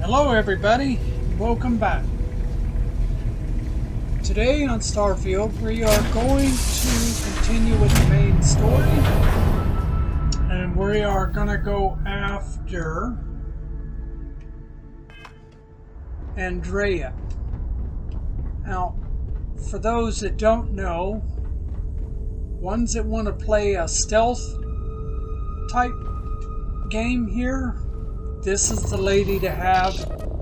Hello everybody, welcome back. Today on Starfield we are going to continue with the main story and we are going to go after Andrea. Now, for those that don't know, ones that want to play a stealth type game here, this is the lady to have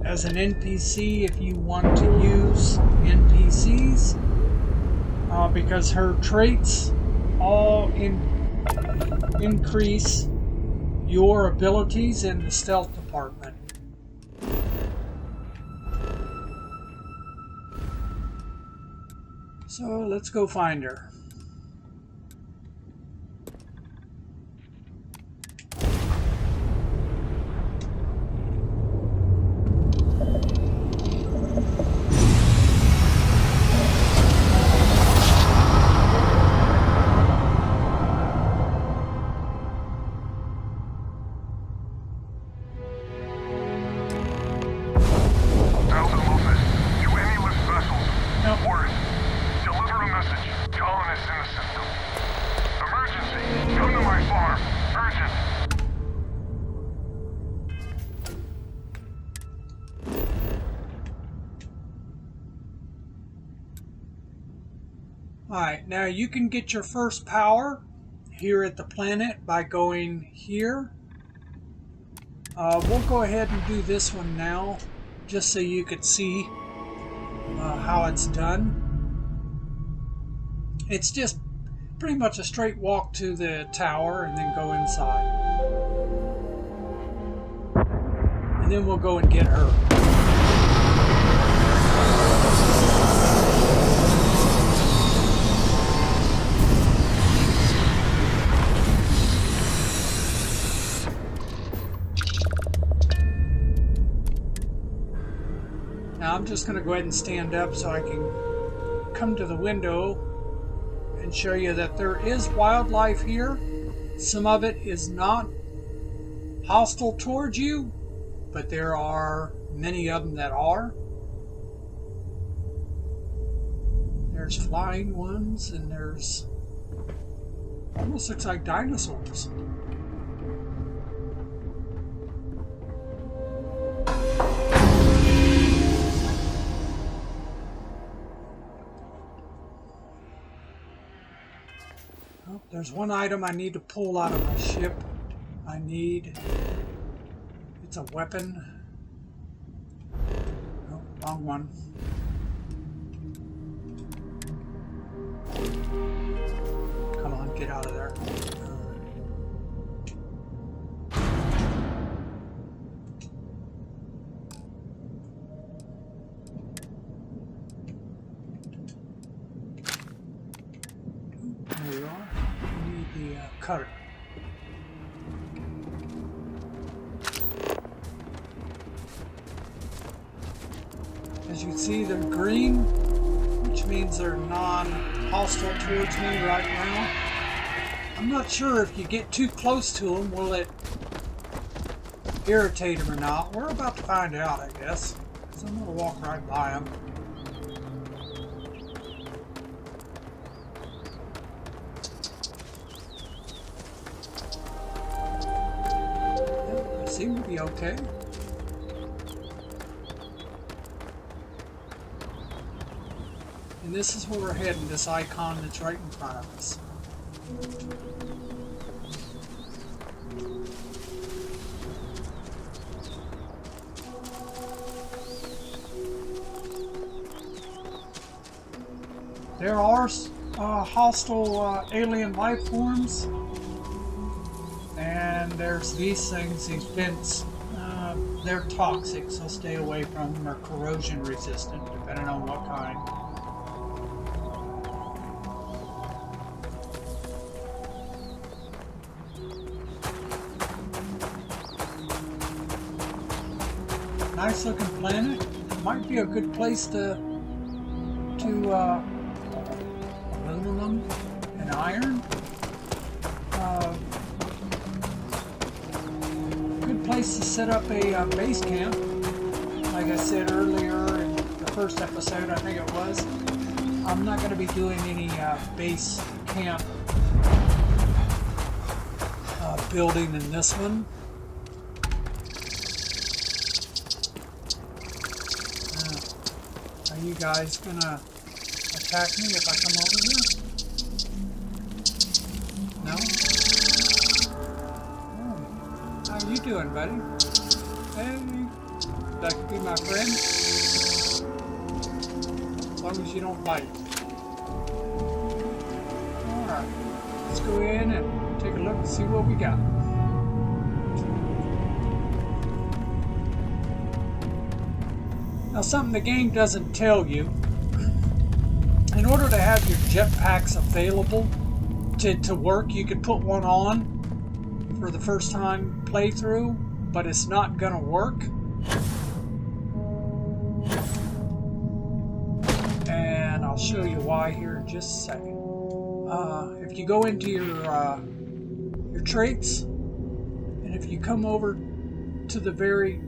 as an NPC if you want to use NPCs, because her traits all increase your abilities in the stealth department. So let's go find her. Alright, now you can get your first power here at the planet by going here. We'll go ahead and do this one now, just so you could see how it's done. It's just pretty much a straight walk to the tower and then go inside. And then we'll go and get her. Now I'm just going to go ahead and stand up so I can come to the window and show you that there is wildlife here. Some of it is not hostile towards you, but there are many of them that are. There's flying ones and there's almost looks like dinosaurs. There's one item I need to pull out of my ship. It's a weapon. Oh, wrong one. Come on, get out of there. There we are. The cutter. As you see, they're green, which means they're non-hostile towards me right now. I'm not sure if you get too close to them, will it irritate them or not. We're about to find out, I guess. So I'm going to walk right by them. Seem to be okay. And this is where we're heading, this icon that's right in front of us. There are hostile alien life forms. And there's these things, these vents, they're toxic, so stay away from them, or corrosion resistant, depending on what kind. Nice looking planet. Might be a good place to aluminum and iron. Good place to set up a base camp. like I said earlier in the first episode, I think it was, I'm not going to be doing any base camp building in this one. Are you guys going to attack me if I come over here? No? Oh. How you doing, buddy? Hey, would like to be my friend? As long as you don't bite. Alright, let's go in and take a look and see what we got. Now, something the game doesn't tell you, in order to have your jetpacks available to work, you could put one on for the first time playthrough, but it's not going to work. And I'll show you why here in just a second. If you go into your traits, and if you come over to the very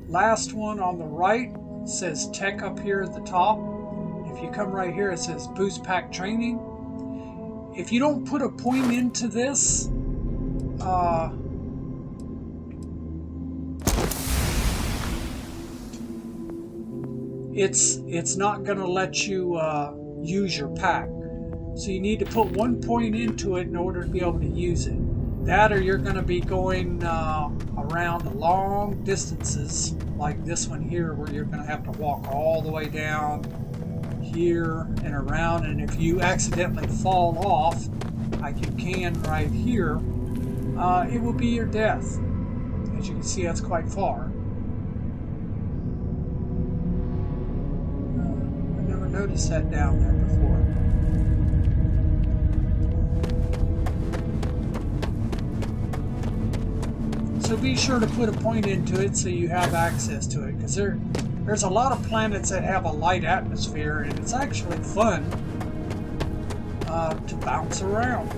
last one on the right, it says tech up here at the top. If you come right here, it says boost pack training. If you don't put a point into this, it's not going to let you use your pack. So you need to put 1 point into it in order to be able to use it. That, or you're going to be going around long distances like this one here, where you're going to have to walk all the way down here and around, and if you accidentally fall off, like you can right here, it will be your death. As you can see, that's quite far. I never noticed that down there before. So be sure to put a point into it so you have access to it, because there's a lot of planets that have a light atmosphere, and it's actually fun to bounce around.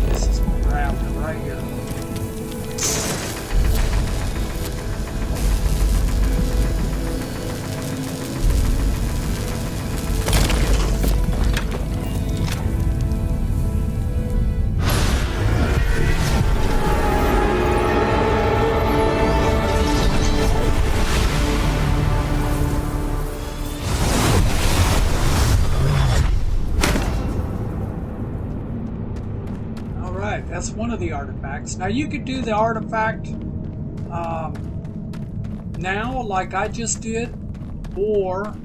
This is my raft right here. That's one of the artifacts. Now you could do the artifact now, like I just did, or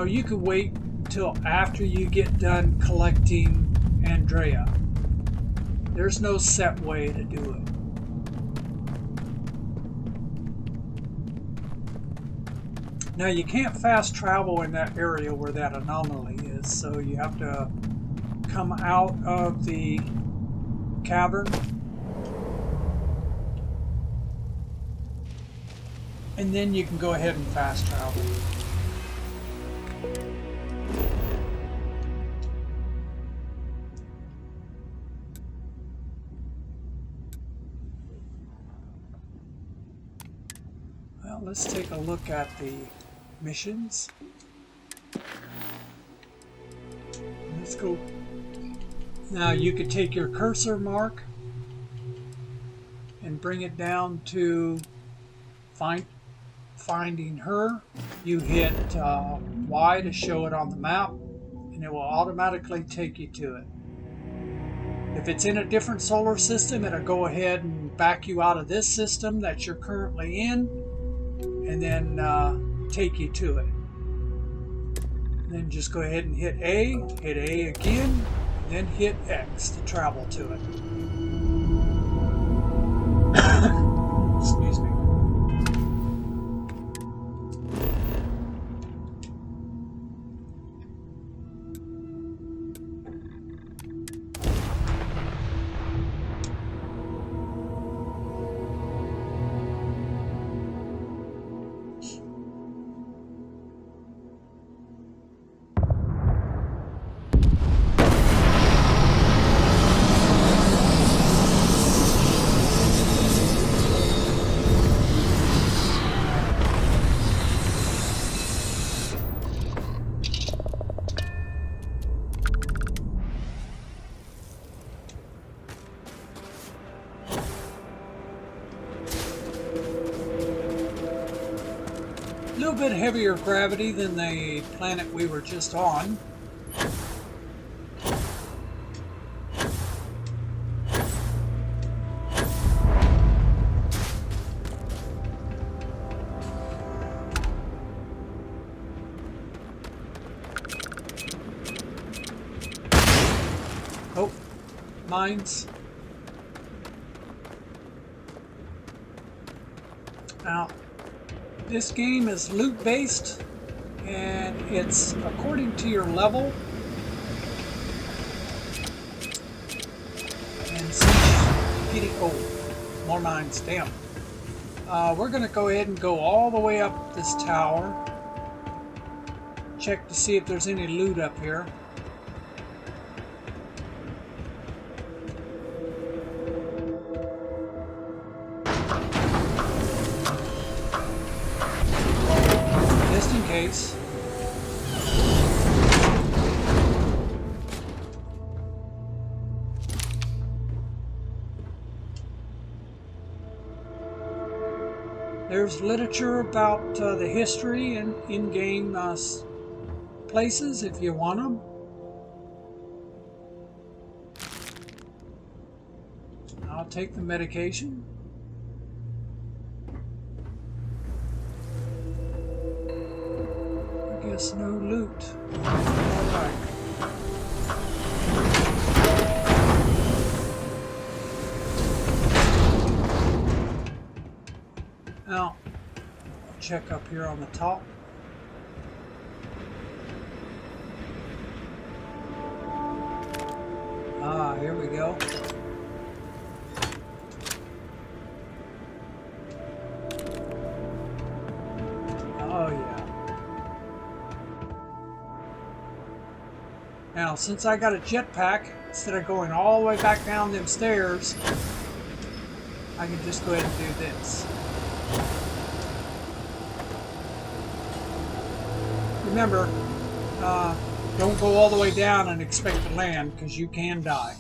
you could wait till after you get done collecting Andrea. There's no set way to do it. Now you can't fast travel in that area where that anomaly is, so you have to come out of the cavern, and then you can go ahead and fast travel. Well, let's take a look at the missions. Let's go. Now you could take your cursor mark and bring it down to finding her. You hit Y to show it on the map, and it will automatically take you to it. If it's in a different solar system, it'll go ahead and back you out of this system that you're currently in, and then take you to it. And then just go ahead and hit A again, then hit X to travel to it. Excuse me. little bit heavier gravity than the planet we were just on. Oh, mines. Now, this game is loot based, and it's according to your level. And since getting more mines, damn. We're gonna go ahead and go all the way up this tower. Check to see if there's any loot up here. Just in case. There's literature about the history and in-game places if you want them. I'll take the medication. I guess no loot. Alright. Now, check up here on the top. Ah, here we go. Oh, yeah. Now, since I got a jetpack, instead of going all the way back down them stairs, I can just go ahead and do this. Remember, don't go all the way down and expect to land, because you can die.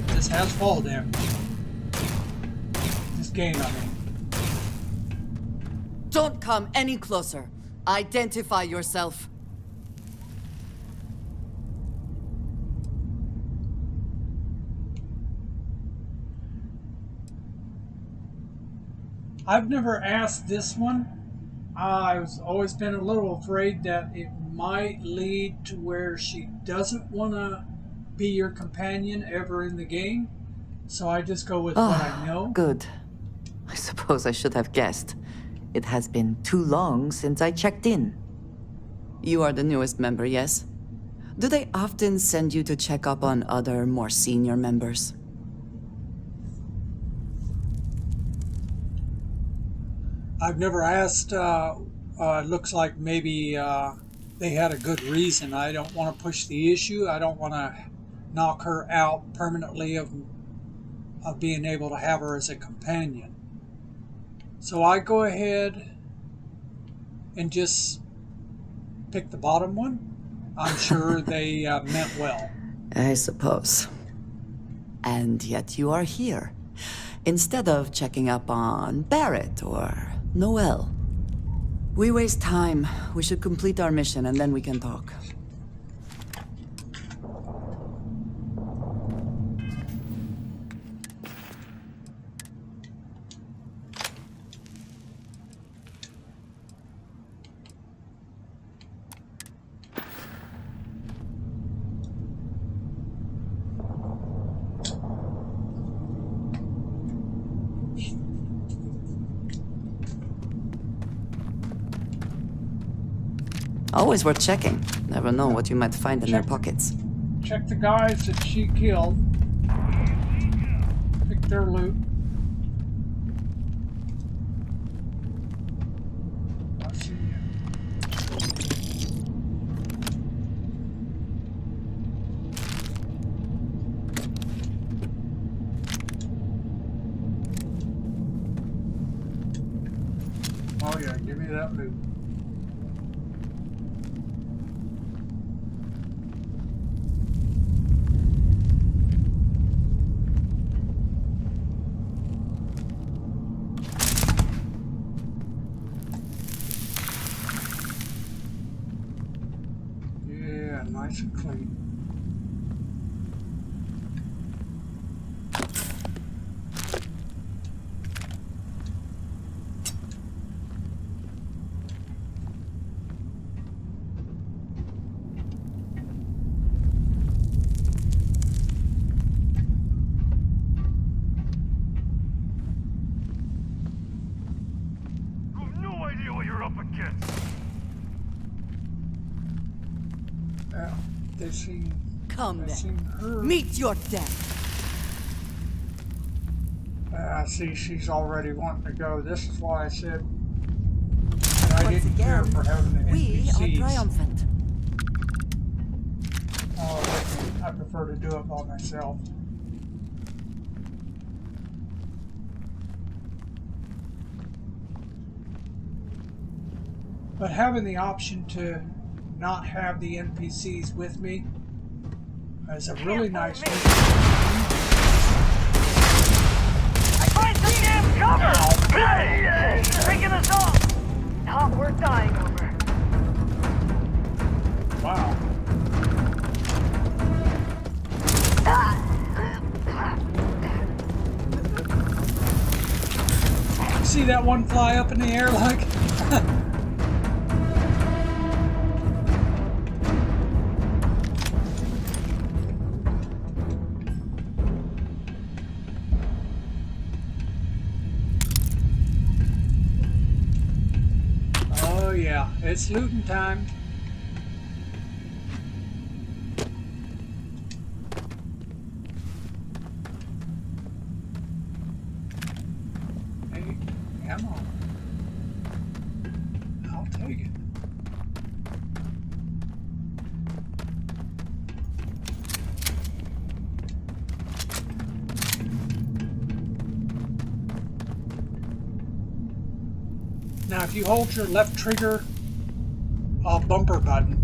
This has fall damage. This game, I mean. Don't come any closer. Identify yourself. I've never asked this one. I've always been a little afraid that it might lead to where she doesn't want to be your companion ever in the game. So I just go with what I know. Good. I suppose I should have guessed. It has been too long since I checked in. You are the newest member, yes? Do they often send you to check up on other, more senior members? I've never asked. Looks like maybe they had a good reason. I don't want to push the issue. I don't want to knock her out permanently of being able to have her as a companion. So I go ahead and just pick the bottom one. I'm sure they meant well. I suppose. And yet you are here, instead of checking up on Barrett or Noel. We waste time. We should complete our mission and then we can talk. Always worth checking. Never know what you might find in their pockets. Check the guys that she killed. Pick their loot. I see you. Oh yeah, give me that loot. Come seen then. her. Meet your death. I see she's already wanting to go. This is why I said I Once didn't care again, for having the we NPCs. are triumphant. Oh, I prefer to do it by myself. But having the option to not have the NPCs with me is a really nice feature. Find some damn cover! Hey, taking us off! Not worth dying over. Wow. See that one fly up in the air like? Oh yeah, it's looting time. Hey, ammo. I'll take it. Now, if you hold your left trigger bumper button,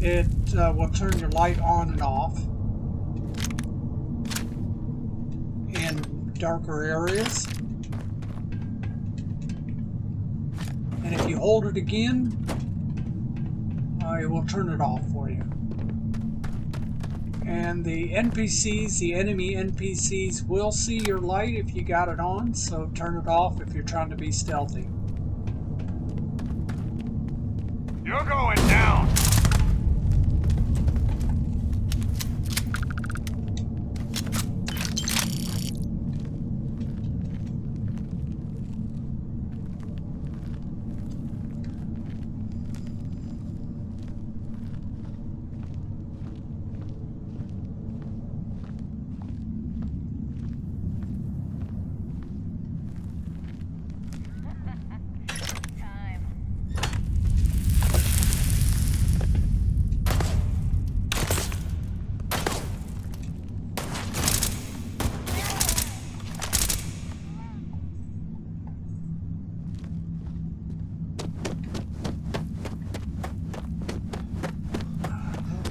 it will turn your light on and off in darker areas. And if you hold it again, it will turn it off for you. And the NPCs, the enemy NPCs, will see your light if you got it on, so turn it off if you're trying to be stealthy. You're going down!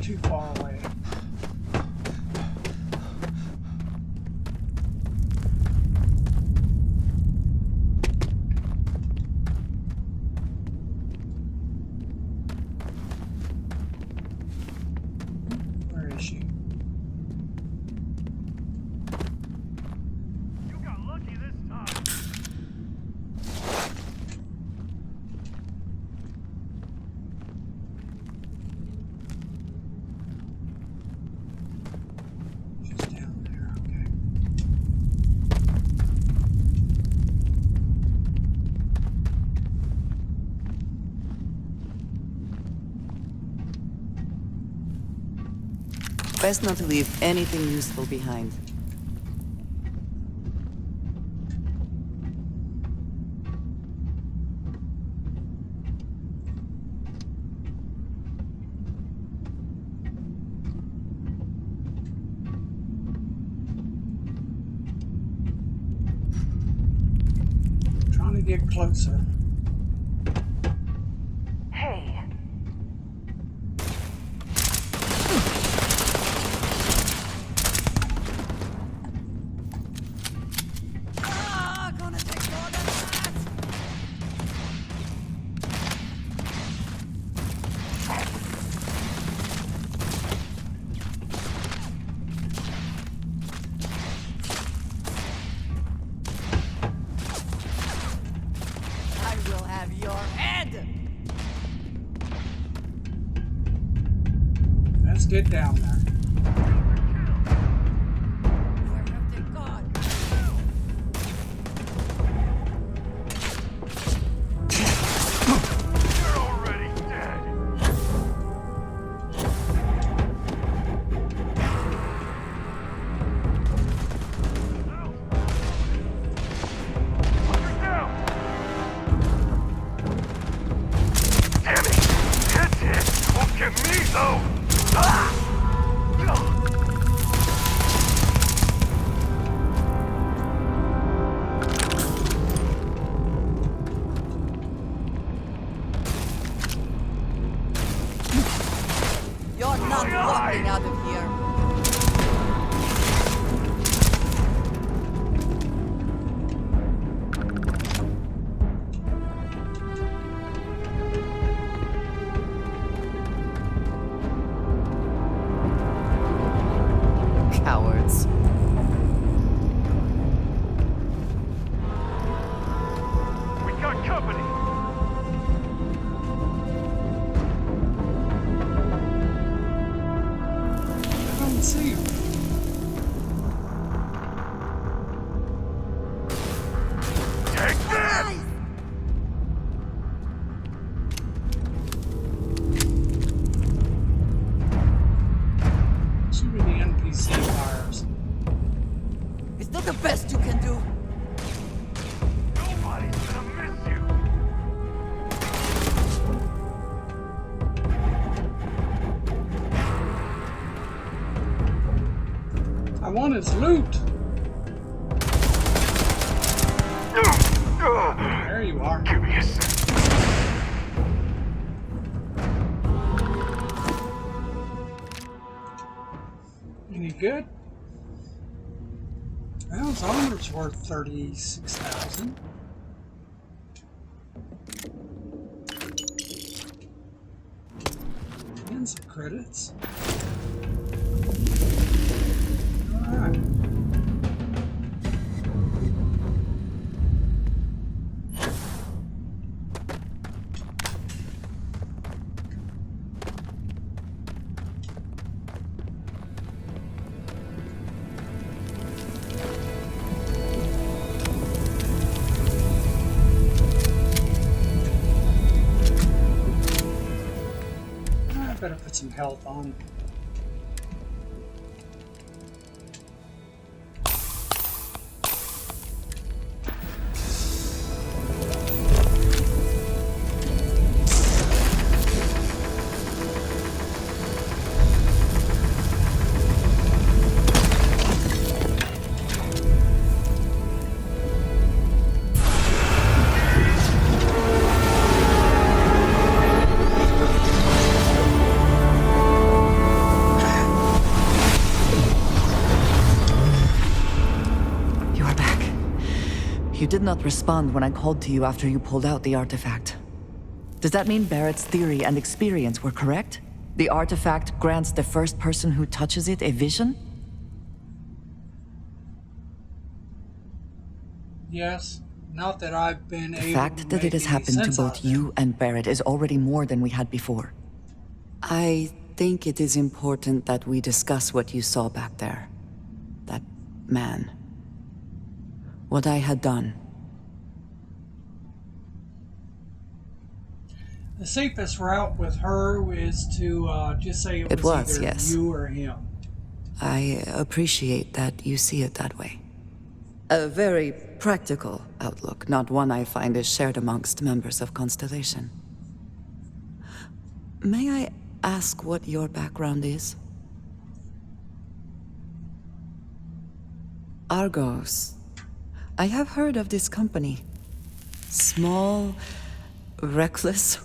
Too far away. Where is she? You got lucky this time! She's down there, okay. Best not to leave anything useful behind. Trying to get closer. Hey, Gonna take more than that. I will have your head. Let's get down there. Where have they gone? You're already dead! sense. We got company. I don't see him. Take that! Too many NPC fires. It's not the best you can do. Nobody's gonna miss you. I want his loot. There you are. Give me a sec. Any good? Well, his armor's worth 36,000. And some credits. Alright. I better put some health on. You are back. You did not respond when I called to you after you pulled out the artifact. Does that mean Barrett's theory and experience were correct? The artifact grants the first person who touches it a vision? Yes, not that I've been The able fact to that make it has any happened to sense out both of it. you and Barrett is already more than we had before. I think it is important that we discuss what you saw back there. That man. What I had done. The safest route with her is to just say it It was was, either yes. you or him. I appreciate that you see it that way. A very practical outlook, not one I find is shared amongst members of Constellation. May I ask what your background is? Argos. I have heard of this company. Small, reckless.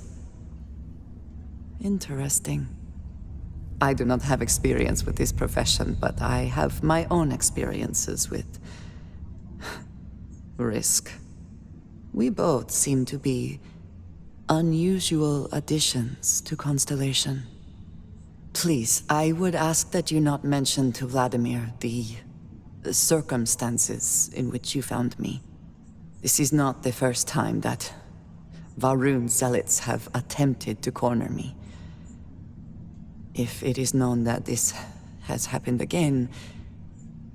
Interesting. I do not have experience with this profession, but I have my own experiences with risk. We both seem to be unusual additions to Constellation. Please, I would ask that you not mention to Vladimir the circumstances in which you found me. This is not the first time that Varun zealots have attempted to corner me. If it is known that this has happened again,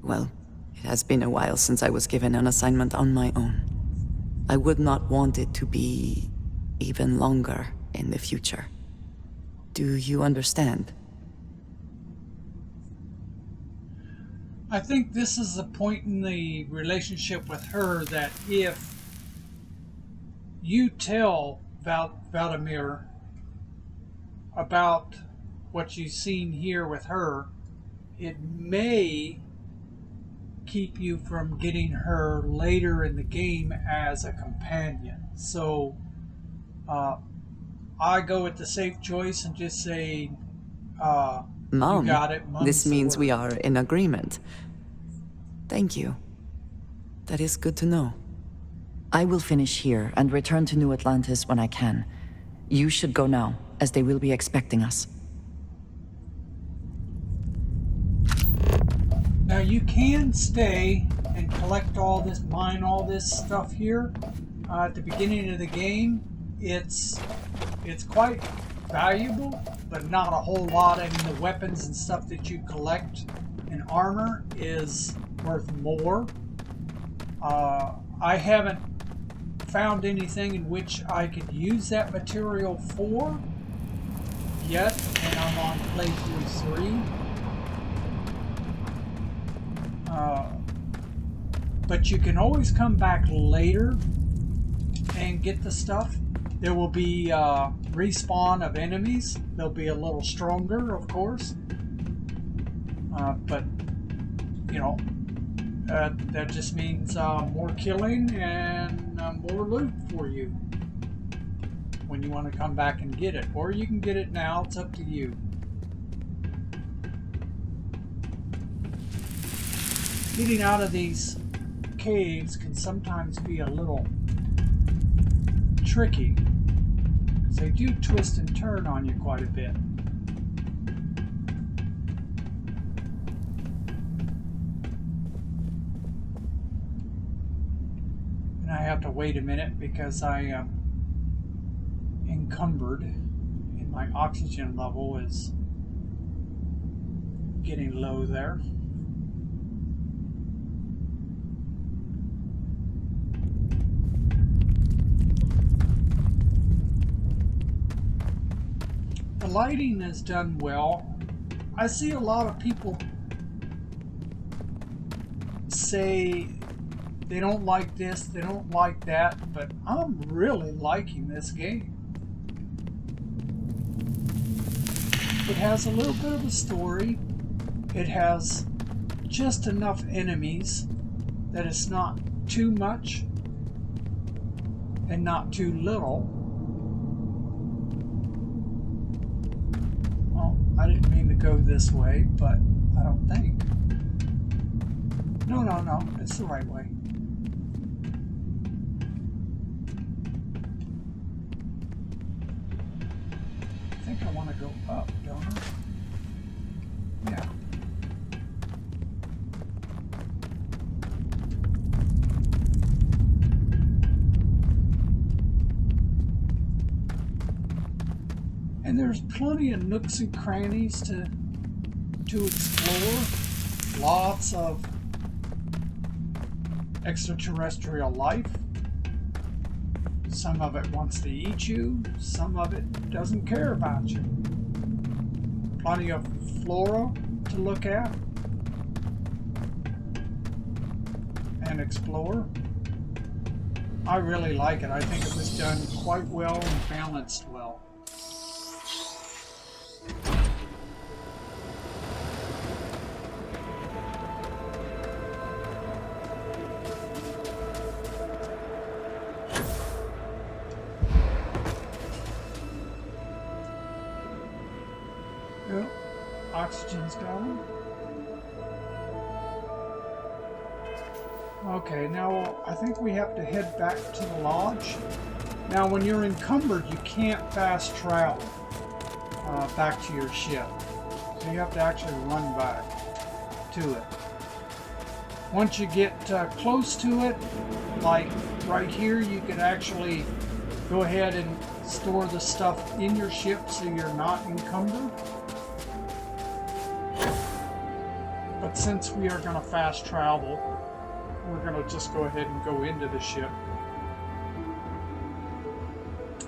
well, it has been a while since I was given an assignment on my own. I would not want it to be even longer in the future. Do you understand? I think this is the point in the relationship with her that if you tell Vladimir about what you've seen here with her, it may keep you from getting her later in the game as a companion. So I go with the safe choice and just say, Mom, you got it. this Mum's the means we word. are in agreement. Thank you. That is good to know. I will finish here and return to New Atlantis when I can. You should go now, as they will be expecting us. Now you can stay and collect all this, mine all this stuff here. At the beginning of the game, it's quite valuable, but not a whole lot. I mean, the weapons and stuff that you collect and armor is worth more. I haven't found anything in which I could use that material for yet, and I'm on playthrough 3. But you can always come back later and get the stuff. There will be respawn of enemies. They'll be a little stronger, of course. But, you know, that just means more killing and more loot for you when you want to come back and get it. Or you can get it now. It's up to you. Getting out of these caves can sometimes be a little tricky, because they do twist and turn on you quite a bit. And I have to wait a minute because I am encumbered and my oxygen level is getting low there. The lighting is done well. I see a lot of people say they don't like this, they don't like that, but I'm really liking this game. It has a little bit of a story. It has just enough enemies that it's not too much and not too little. I didn't mean to go this way, but I don't think. No, it's the right way. I think I want to go up, don't I? Yeah. And there's plenty of nooks and crannies to explore. Lots of extraterrestrial life. Some of it wants to eat you, some of it doesn't care about you. Plenty of flora to look at and explore. I really like it. I think it was done quite well and balanced well. Yep, oxygen's gone. Okay, now I think we have to head back to the lodge. Now when you're encumbered, you can't fast travel back to your ship. So you have to actually run back to it. Once you get close to it, like right here, you can actually go ahead and store the stuff in your ship so you're not encumbered. But since we are going to fast travel, we're going to just go ahead and go into the ship.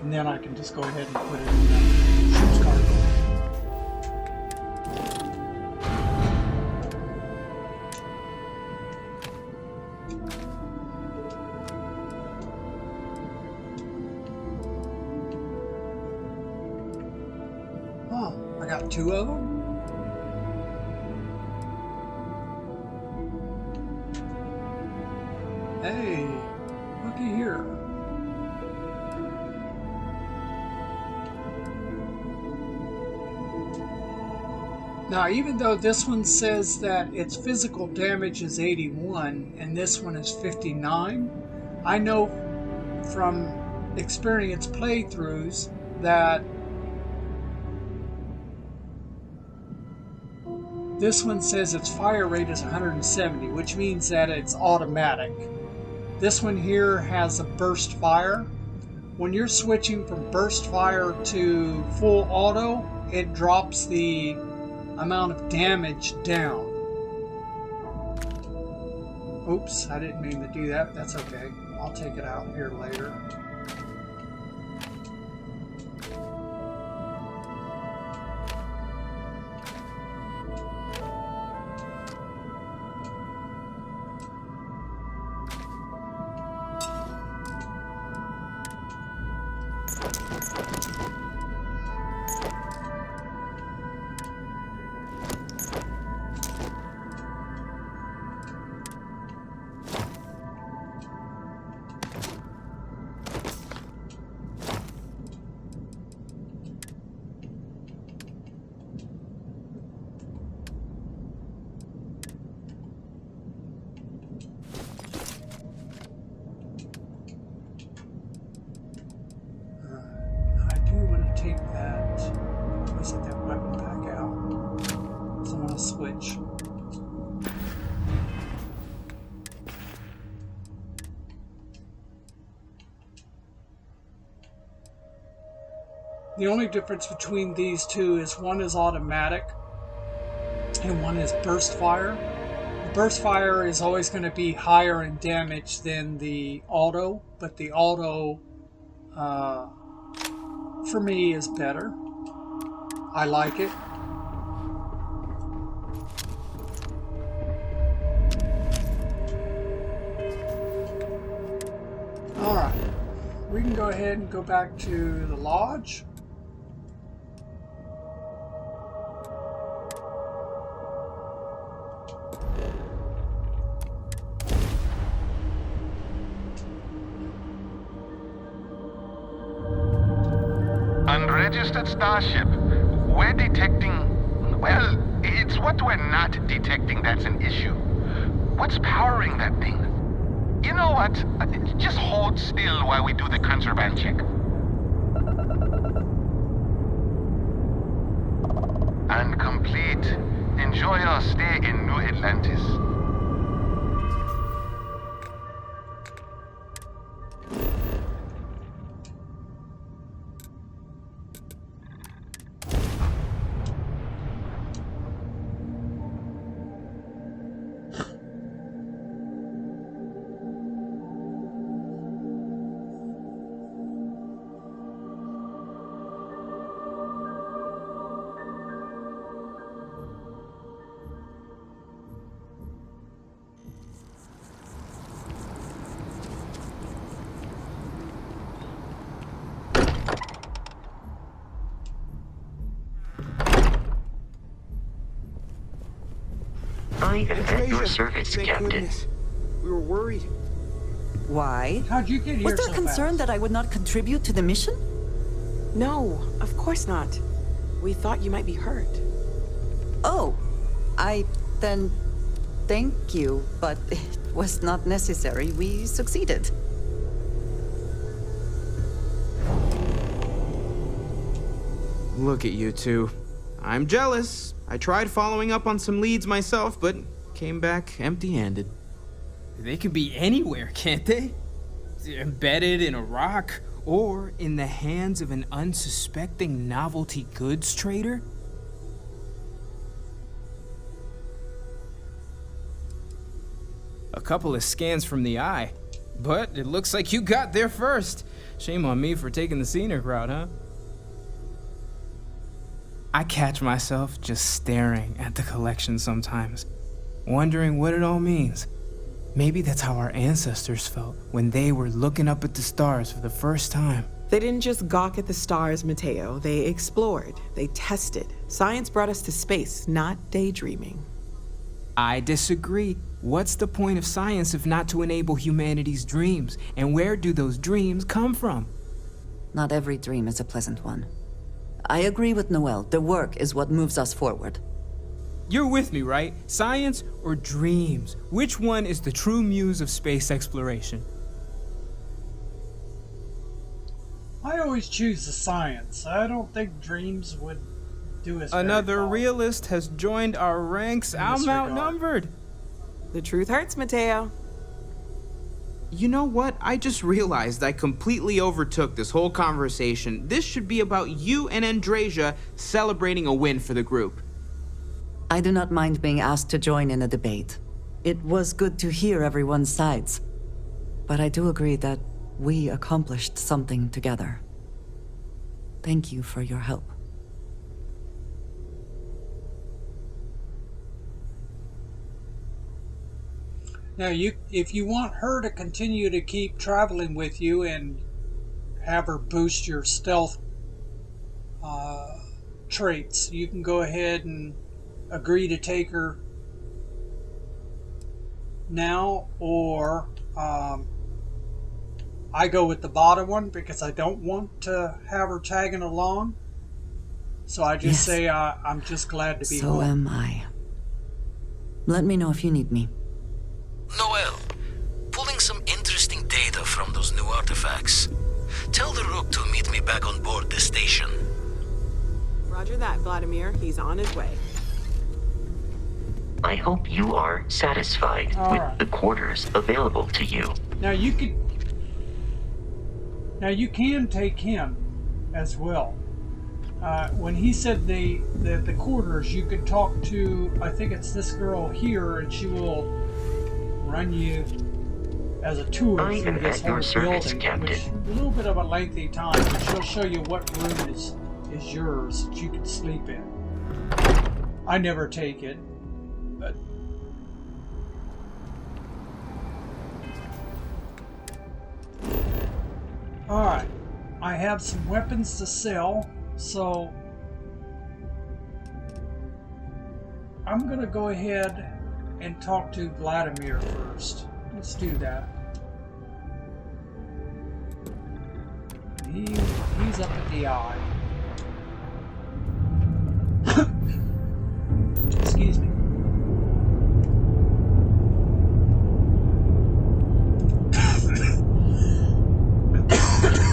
And then I can just go ahead and put it in the ship's cargo. Oh, I got 2 of them? Hey, looky here. Now, even though this one says that its physical damage is 81 and this one is 59, I know from experienced playthroughs that This one says its fire rate is 170, which means that it's automatic. This one here has a burst fire. When you're switching from burst fire to full auto, it drops the amount of damage down. Oops, I didn't mean to do that. That's okay. I'll take it out here later. Take that, set that weapon back out. So I want to switch. The only difference between these two is one is automatic and one is burst fire. The burst fire is always going to be higher in damage than the auto, but the auto for me is better. I like it. Alright, we can go ahead and go back to the lodge. Unregistered starship. We're detecting... Well, it's what we're not detecting that's an issue. What's powering that thing? You know what? Just hold still while we do the contraband check. And complete. Enjoy your stay in New Atlantis. I am at your Fraser, service, thank Captain. goodness. We were worried. Why? How'd you get here Was there so concern fast? that I would not contribute to the mission? No, of course not. We thought you might be hurt. Oh, then thank you, but it was not necessary. We succeeded. Look at you two. I'm jealous. I tried following up on some leads myself, but came back empty-handed. They can be anywhere, can't they? Embedded in a rock, or in the hands of an unsuspecting novelty goods trader? A couple of scans from the eye, but it looks like you got there first. Shame on me for taking the scenic route, huh? I catch myself just staring at the collection sometimes, wondering what it all means. Maybe that's how our ancestors felt when they were looking up at the stars for the first time. They didn't just gawk at the stars, Mateo. They explored. They tested. Science brought us to space, not daydreaming. I disagree. What's the point of science if not to enable humanity's dreams? And where do those dreams come from? Not every dream is a pleasant one. I agree with Noel. The work is what moves us forward. You're with me, right? Science or dreams? Which one is the true muse of space exploration? I always choose the science. I don't think dreams would do his very Another best. realist has joined our ranks. In I'm this regard. outnumbered. The truth hurts, Mateo. You know what? I just realized I completely overtook this whole conversation. This should be about you and Andrasia celebrating a win for the group. I do not mind being asked to join in a debate. It was good to hear everyone's sides. But I do agree that we accomplished something together. Thank you for your help. Now, if you want her to continue to keep traveling with you and have her boost your stealth traits, you can go ahead and agree to take her now, or I go with the bottom one because I don't want to have her tagging along. So I just Yes. say I'm just glad to be So home. am I. Let me know if you need me. Noel, pulling some interesting data from those new artifacts. Tell the Rook to meet me back on board the station. Roger that, Vladimir. He's on his way. I hope you are satisfied All with right. the quarters available to you. Now you can take him as well. When he said the quarters, you could talk to, I think it's this girl here, and she will run you as a tour I through am this at your whole service, building, Captain. which is a little bit of a lengthy time, but she'll show you what room is yours that you can sleep in. I never take it, but alright, I have some weapons to sell, so I'm gonna go ahead and talk to Vladimir first. Let's do that. He's up at the eye. Excuse me.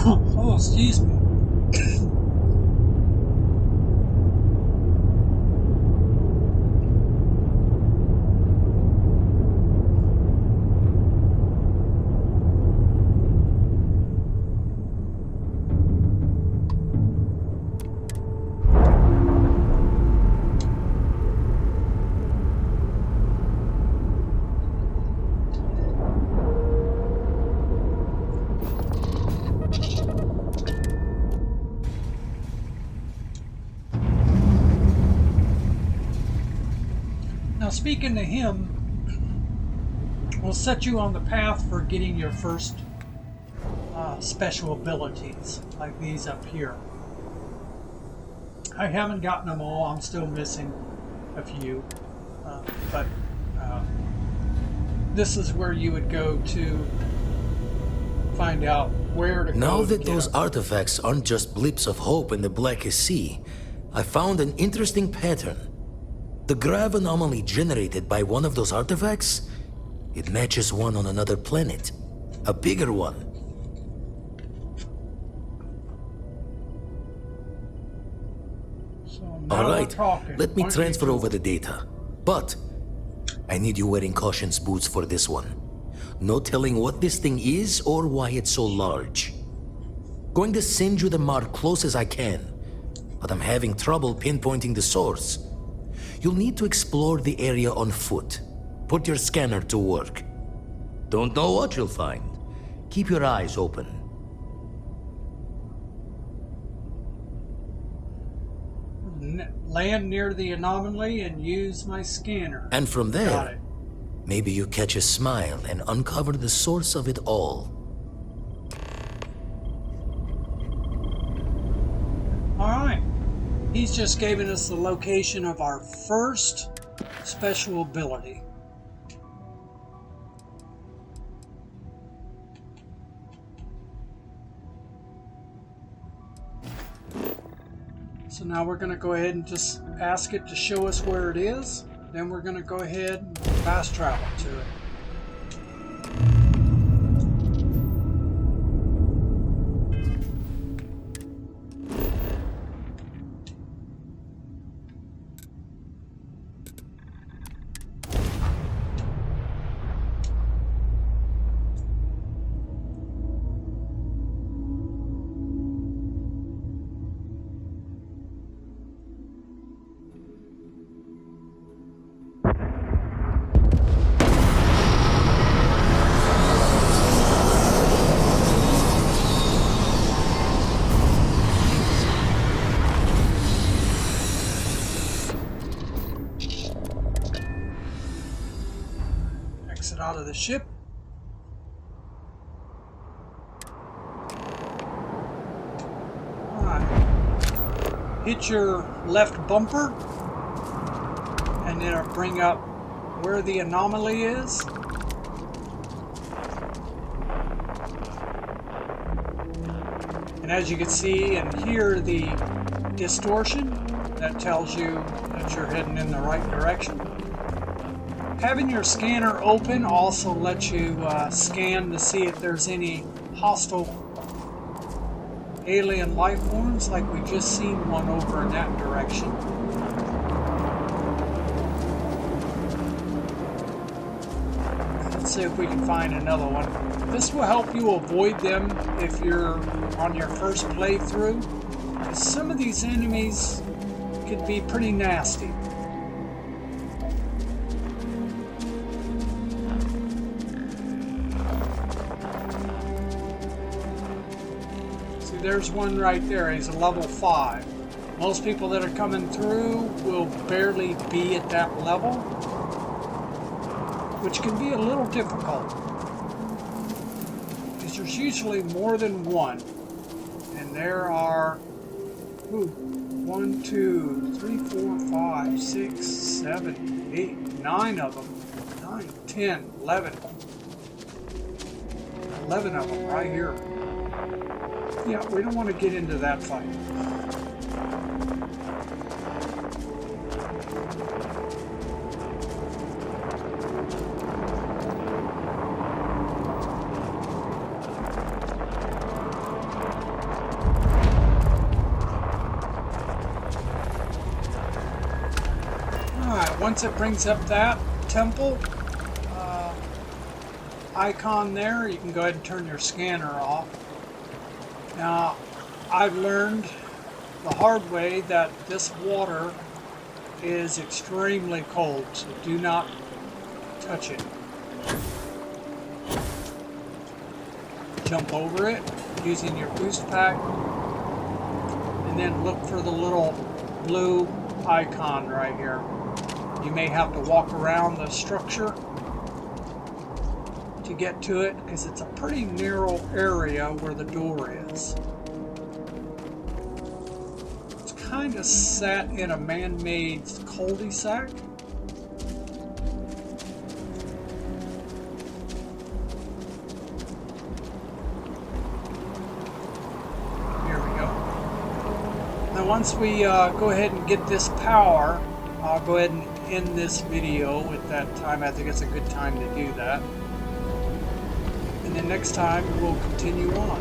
Oh, excuse me. Now, speaking to him will set you on the path for getting your first special abilities, like these up here. I haven't gotten them all, I'm still missing a few, but this is where you would go to find out where to Now go to that get those them. artifacts aren't just blips of hope in the Blackest Sea, I found an interesting pattern. The grav anomaly generated by one of those artifacts, it matches one on another planet. A bigger one. So now we're Alright, talking. let me Why don't you transfer go- over the data. But I need you wearing caution's boots for this one. No telling what this thing is or why it's so large. Going to send you the mark close as I can, but I'm having trouble pinpointing the source. You'll need to explore the area on foot. Put your scanner to work. Don't know what you'll find. Keep your eyes open. Land near the anomaly and use my scanner. And from Got there, it. maybe you catch a smile and uncover the source of it all. Alright. He's just given us the location of our first special ability. So now we're going to go ahead and just ask it to show us where it is. Then we're going to go ahead and fast travel to it. Exit out of the ship. Alright. Hit your left bumper, and then it'll bring up where the anomaly is. And as you can see and hear the distortion, that tells you that you're heading in the right direction. Having your scanner open also lets you scan to see if there's any hostile alien life forms, like we just seen one over in that direction. Let's see if we can find another one. This will help you avoid them if you're on your first playthrough, because some of these enemies could be pretty nasty. See, there's one right there. He's a level 5. Most people that are coming through will barely be at that level, which can be a little difficult, because there's usually more than one, and there are 1, 2, 3, 4, 5, 6, 7, 8, 9 of them. 9, 10, 11. 11 of them right here. Yeah, we don't want to get into that fight. Once it brings up that temple icon there, you can go ahead and turn your scanner off. Now, I've learned the hard way that this water is extremely cold, so do not touch it. Jump over it using your boost pack, and then look for the little blue icon right here. You may have to walk around the structure to get to it, because it's a pretty narrow area where the door is. It's kind of set in a man-made cul-de-sac. Here we go. Now once we go ahead and get this power, I'll go ahead and end this video at that time. I think it's a good time to do that. And then next time we'll continue on.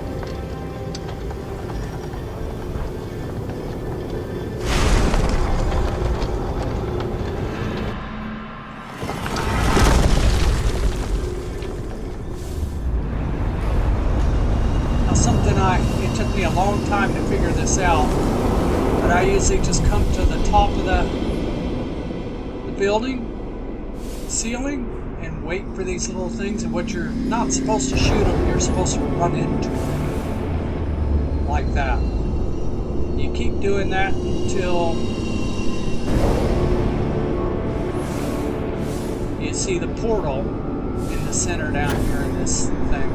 Now it took me a long time to figure this out, but I usually just come to the top of the building, ceiling, and wait for these little things, and what you're not supposed to shoot them, you're supposed to run into them. Like that. You keep doing that until you see the portal in the center down here in this thing.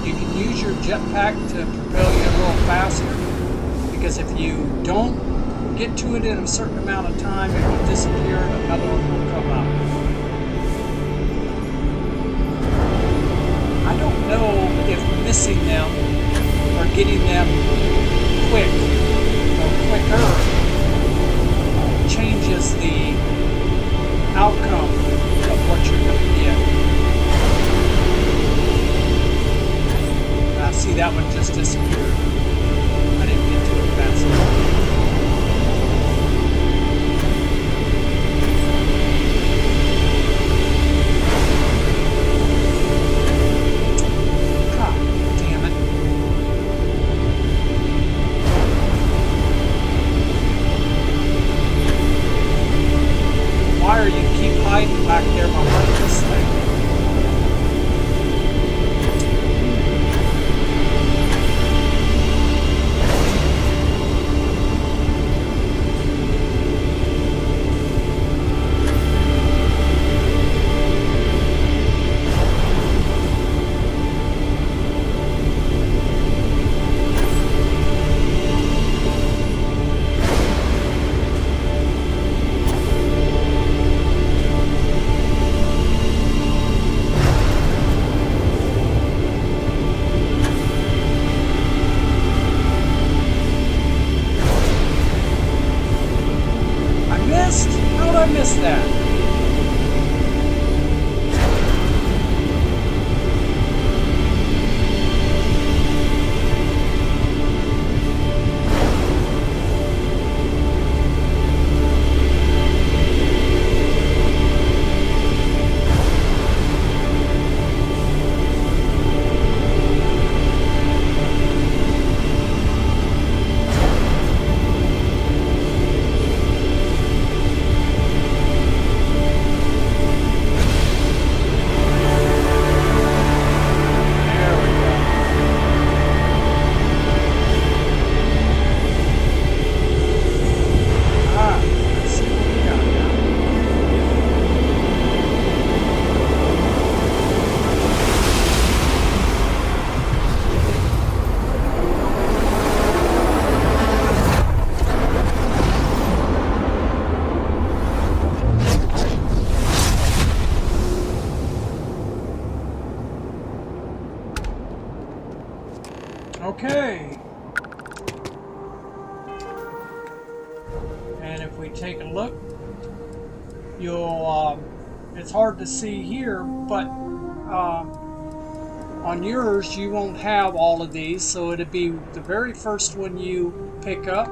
You can use your jetpack to propel you a little faster, because if you don't get to it in a certain amount of time, it will disappear and another one will come up. I don't know if missing them or getting them quick or quicker changes the outcome of what you're going to get. See, that one just disappeared. I didn't get to it fast enough. Why are you keep hiding back there behind this thing? Okay. And if we take a look, you'll, it's hard to see here, but on yours you won't have all of these, so it'd be the very first one you pick up.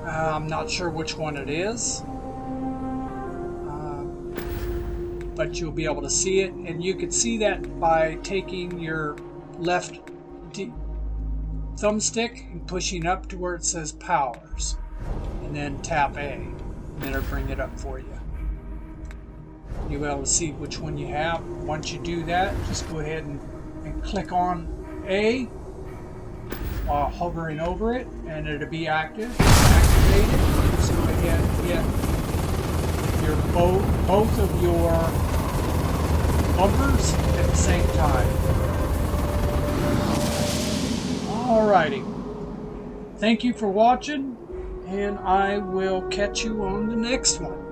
I'm not sure which one it is, but you'll be able to see it, and you can see that by taking your left thumbstick and pushing up to where it says powers, and then tap A, and it'll bring it up for you. You'll be able to see which one you have. Once you do that, just go ahead and click on A while hovering over it, and it'll be activated. Just go ahead and get your both of your bumpers at the same time. Alrighty. Thank you for watching, and I will catch you on the next one.